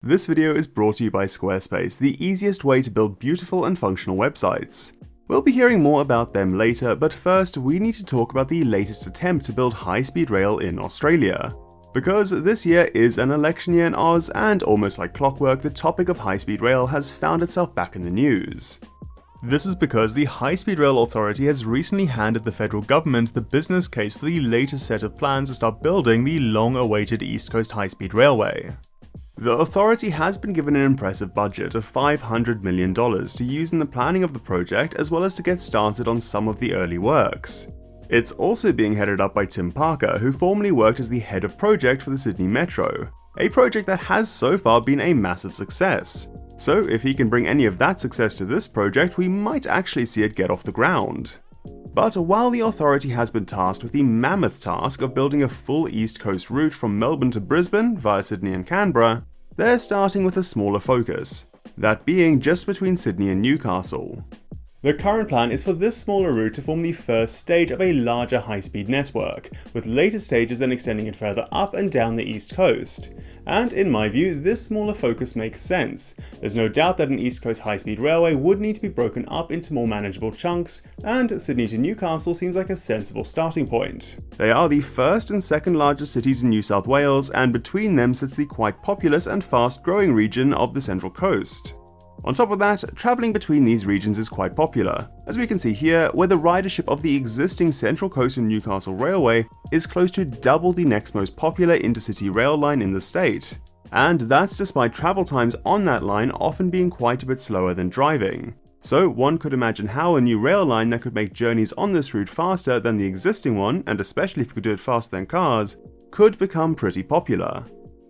This video is brought to you by Squarespace, the easiest way to build beautiful and functional websites. We'll be hearing more about them later, but first we need to talk about the latest attempt to build high-speed rail in Australia. Because this year is an election year in Oz, and almost like clockwork, the topic of high-speed rail has found itself back in the news. This is because the High-Speed Rail Authority has recently handed the federal government the business case for the latest set of plans to start building the long-awaited East Coast High-Speed Railway. The authority has been given an impressive budget of $500 million to use in the planning of the project, as well as to get started on some of the early works. It's also being headed up by Tim Parker, who formerly worked as the head of project for the Sydney Metro, a project that has so far been a massive success. So if he can bring any of that success to this project, we might actually see it get off the ground. But while the authority has been tasked with the mammoth task of building a full East Coast route from Melbourne to Brisbane via Sydney and Canberra, they're starting with a smaller focus, that being just between Sydney and Newcastle. The current plan is for this smaller route to form the first stage of a larger high-speed network, with later stages then extending it further up and down the east coast. And in my view, this smaller focus makes sense. There's no doubt that an East Coast high-speed railway would need to be broken up into more manageable chunks, and Sydney to Newcastle seems like a sensible starting point. They are the first and second largest cities in New South Wales, and between them sits the quite populous and fast-growing region of the Central Coast. On top of that, travelling between these regions is quite popular, as we can see here, where the ridership of the existing Central Coast and Newcastle Railway is close to double the next most popular intercity rail line in the state. And that's despite travel times on that line often being quite a bit slower than driving. So one could imagine how a new rail line that could make journeys on this route faster than the existing one, and especially if it could do it faster than cars, could become pretty popular.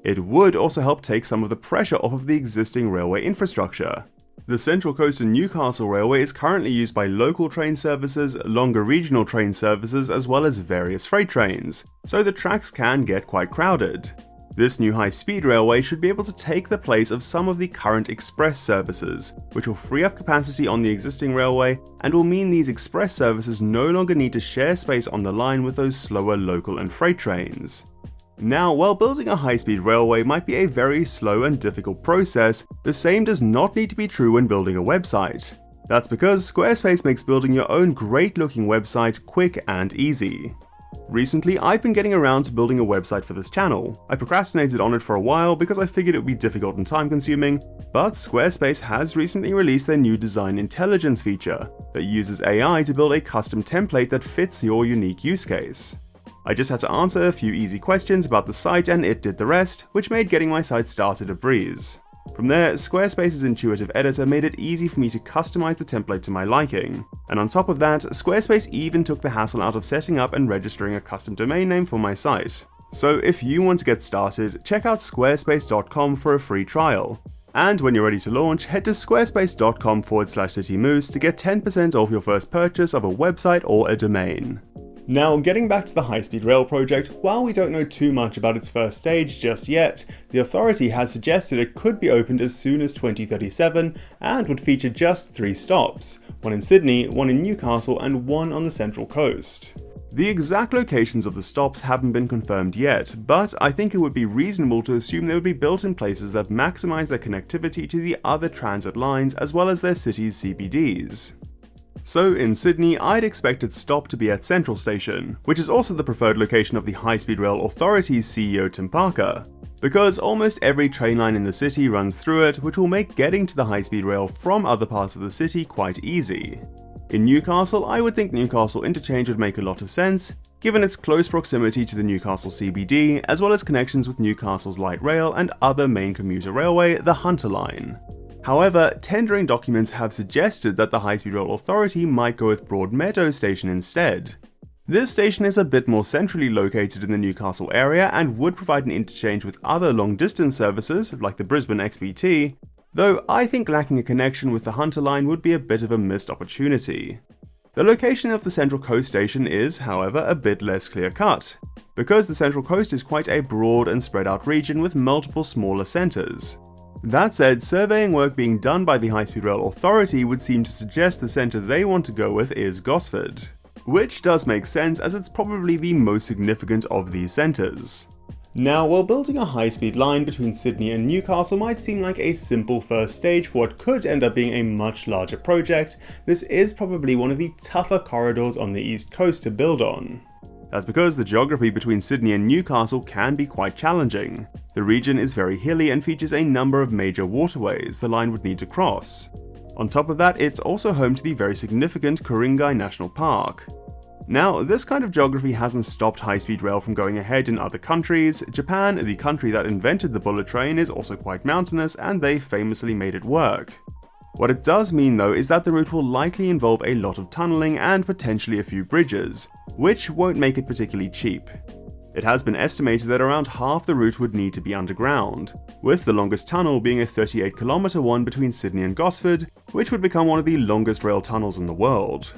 It would also help take some of the pressure off of the existing railway infrastructure. The Central Coast and Newcastle Railway is currently used by local train services, longer regional train services, as well as various freight trains, so the tracks can get quite crowded. This new high-speed railway should be able to take the place of some of the current express services, which will free up capacity on the existing railway and will mean these express services no longer need to share space on the line with those slower local and freight trains. Now, while building a high-speed railway might be a very slow and difficult process, the same does not need to be true when building a website. That's because Squarespace makes building your own great-looking website quick and easy. Recently, I've been getting around to building a website for this channel. I procrastinated on it for a while because I figured it would be difficult and time-consuming, but Squarespace has recently released their new Design Intelligence feature that uses AI to build a custom template that fits your unique use case. I just had to answer a few easy questions about the site and it did the rest, which made getting my site started a breeze. From there, Squarespace's intuitive editor made it easy for me to customize the template to my liking. And on top of that, Squarespace even took the hassle out of setting up and registering a custom domain name for my site. So if you want to get started, check out squarespace.com for a free trial. And when you're ready to launch, head to squarespace.com/citymoose to get 10% off your first purchase of a website or a domain. Now, getting back to the high-speed rail project, while we don't know too much about its first stage just yet, the authority has suggested it could be opened as soon as 2037 and would feature just 3 stops, one in Sydney, one in Newcastle, and one on the Central Coast. The exact locations of the stops haven't been confirmed yet, but I think it would be reasonable to assume they would be built in places that maximise their connectivity to the other transit lines as well as their city's CBDs. So in Sydney, I'd expect its stop to be at Central Station, which is also the preferred location of the High-Speed Rail Authority's CEO Tim Parker, because almost every train line in the city runs through it, which will make getting to the high-speed rail from other parts of the city quite easy. In Newcastle, I would think Newcastle Interchange would make a lot of sense, given its close proximity to the Newcastle CBD, as well as connections with Newcastle's light rail and other main commuter railway, the Hunter Line. However, tendering documents have suggested that the High-Speed Rail Authority might go with Broadmeadows Station instead. This station is a bit more centrally located in the Newcastle area and would provide an interchange with other long-distance services, like the Brisbane XBT, though I think lacking a connection with the Hunter Line would be a bit of a missed opportunity. The location of the Central Coast Station is, however, a bit less clear-cut, because the Central Coast is quite a broad and spread out region with multiple smaller centres. That said, surveying work being done by the High-Speed Rail Authority would seem to suggest the centre they want to go with is Gosford, which does make sense as it's probably the most significant of these centres. Now, while building a high-speed line between Sydney and Newcastle might seem like a simple first stage for what could end up being a much larger project, this is probably one of the tougher corridors on the east coast to build on. That's because the geography between Sydney and Newcastle can be quite challenging. The region is very hilly and features a number of major waterways the line would need to cross. On top of that, it's also home to the very significant Ku-ring-gai National Park. Now, this kind of geography hasn't stopped high-speed rail from going ahead in other countries. Japan, the country that invented the bullet train, is also quite mountainous, and they famously made it work. What it does mean though is that the route will likely involve a lot of tunneling and potentially a few bridges, which won't make it particularly cheap. It has been estimated that around half the route would need to be underground, with the longest tunnel being a 38-kilometre one between Sydney and Gosford, which would become one of the longest rail tunnels in the world.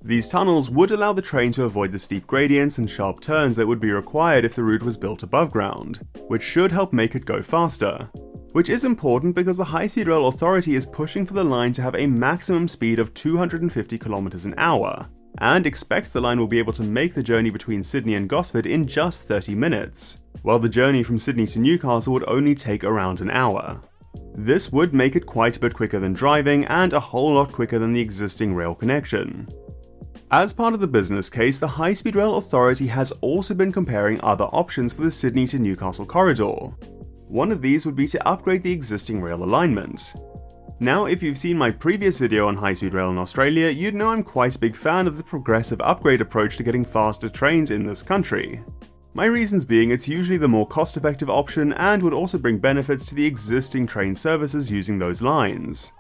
These tunnels would allow the train to avoid the steep gradients and sharp turns that would be required if the route was built above ground, which should help make it go faster. Which is important because the High Speed Rail Authority is pushing for the line to have a maximum speed of 250 km an hour, and expects the line will be able to make the journey between Sydney and Gosford in just 30 minutes, while the journey from Sydney to Newcastle would only take around an hour. This would make it quite a bit quicker than driving, and a whole lot quicker than the existing rail connection. As part of the business case, the High Speed Rail Authority has also been comparing other options for the Sydney to Newcastle corridor. One of these would be to upgrade the existing rail alignment. Now, if you've seen my previous video on high-speed rail in Australia, you'd know I'm quite a big fan of the progressive upgrade approach to getting faster trains in this country. My reasons being it's usually the more cost-effective option and would also bring benefits to the existing train services using those lines.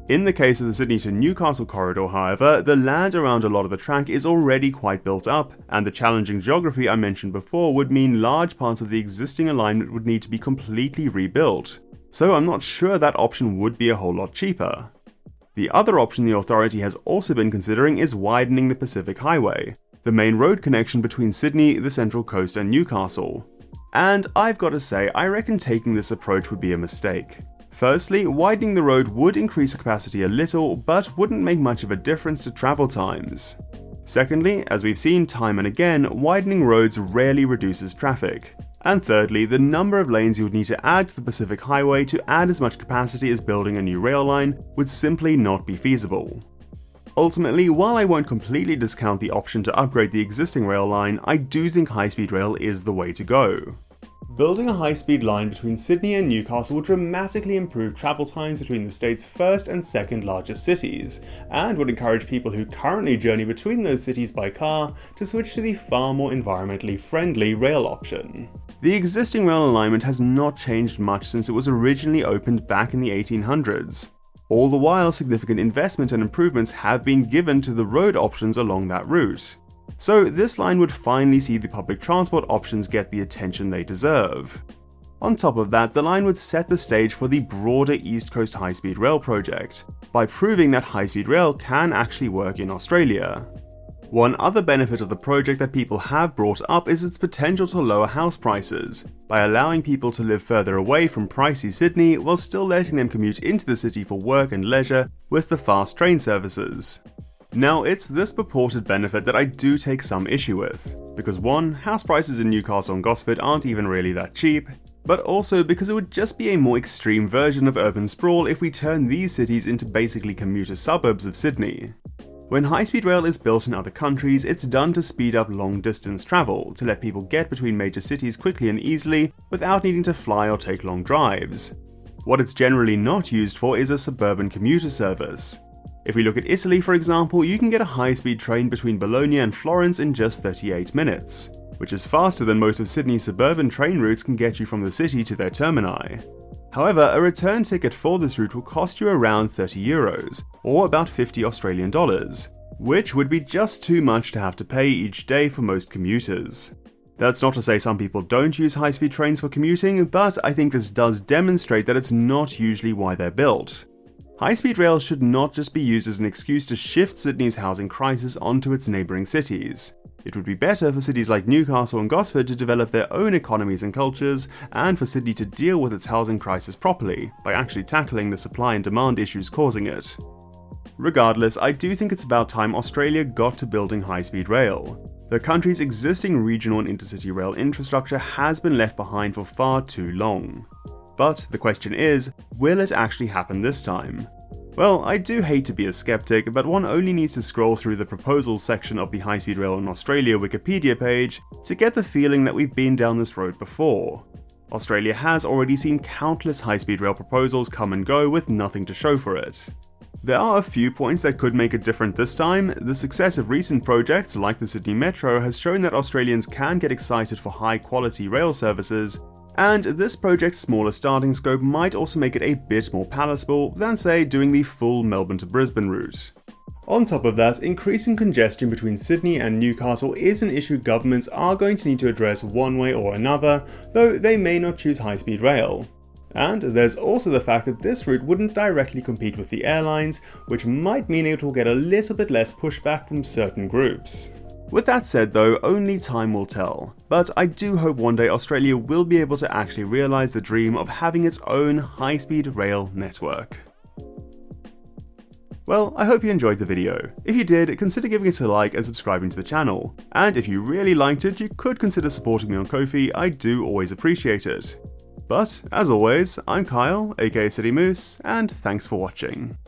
In the case of the Sydney to Newcastle corridor, however, the land around a lot of the track is already quite built up, and the challenging geography I mentioned before would mean large parts of the existing alignment would need to be completely rebuilt, so I'm not sure that option would be a whole lot cheaper. The other option the authority has also been considering is widening the Pacific Highway, the main road connection between Sydney, the Central Coast and Newcastle. And I've got to say, I reckon taking this approach would be a mistake. Firstly, widening the road would increase capacity a little, but wouldn't make much of a difference to travel times. Secondly, as we've seen time and again, widening roads rarely reduces traffic. And thirdly, the number of lanes you would need to add to the Pacific Highway to add as much capacity as building a new rail line would simply not be feasible. Ultimately, while I won't completely discount the option to upgrade the existing rail line, I do think high-speed rail is the way to go. Building a high-speed line between Sydney and Newcastle will dramatically improve travel times between the state's first and second largest cities, and would encourage people who currently journey between those cities by car to switch to the far more environmentally friendly rail option. The existing rail alignment has not changed much since it was originally opened back in the 1800s. All the while, significant investment and improvements have been given to the road options along that route. So this line would finally see the public transport options get the attention they deserve. On top of that, the line would set the stage for the broader East Coast high-speed rail project, by proving that high-speed rail can actually work in Australia. One other benefit of the project that people have brought up is its potential to lower house prices, by allowing people to live further away from pricey Sydney while still letting them commute into the city for work and leisure with the fast train services. Now, it's this purported benefit that I do take some issue with, because one, house prices in Newcastle and Gosford aren't even really that cheap, but also because it would just be a more extreme version of urban sprawl if we turn these cities into basically commuter suburbs of Sydney. When high-speed rail is built in other countries, it's done to speed up long-distance travel, to let people get between major cities quickly and easily without needing to fly or take long drives. What it's generally not used for is a suburban commuter service. If we look at Italy, for example, you can get a high-speed train between Bologna and Florence in just 38 minutes, which is faster than most of Sydney's suburban train routes can get you from the city to their termini. However, a return ticket for this route will cost you around €30, or about $50 Australian, which would be just too much to have to pay each day for most commuters. That's not to say some people don't use high-speed trains for commuting, but I think this does demonstrate that it's not usually why they're built. High-speed rail should not just be used as an excuse to shift Sydney's housing crisis onto its neighbouring cities. It would be better for cities like Newcastle and Gosford to develop their own economies and cultures, and for Sydney to deal with its housing crisis properly, by actually tackling the supply and demand issues causing it. Regardless, I do think it's about time Australia got to building high-speed rail. The country's existing regional and intercity rail infrastructure has been left behind for far too long. But the question is, will it actually happen this time? Well, I do hate to be a skeptic, but one only needs to scroll through the proposals section of the High Speed Rail in Australia Wikipedia page to get the feeling that we've been down this road before. Australia has already seen countless high-speed rail proposals come and go with nothing to show for it. There are a few points that could make it different this time. The success of recent projects like the Sydney Metro has shown that Australians can get excited for high-quality rail services, and this project's smaller starting scope might also make it a bit more palatable than, say, doing the full Melbourne to Brisbane route. On top of that, increasing congestion between Sydney and Newcastle is an issue governments are going to need to address one way or another, though they may not choose high-speed rail. And there's also the fact that this route wouldn't directly compete with the airlines, which might mean it will get a little bit less pushback from certain groups. With that said though, only time will tell, but I do hope one day Australia will be able to actually realise the dream of having its own high-speed rail network. Well, I hope you enjoyed the video. If you did, consider giving it a like and subscribing to the channel. And if you really liked it, you could consider supporting me on Ko-fi, I do always appreciate it. But, as always, I'm Kyle, aka City Moose, and thanks for watching.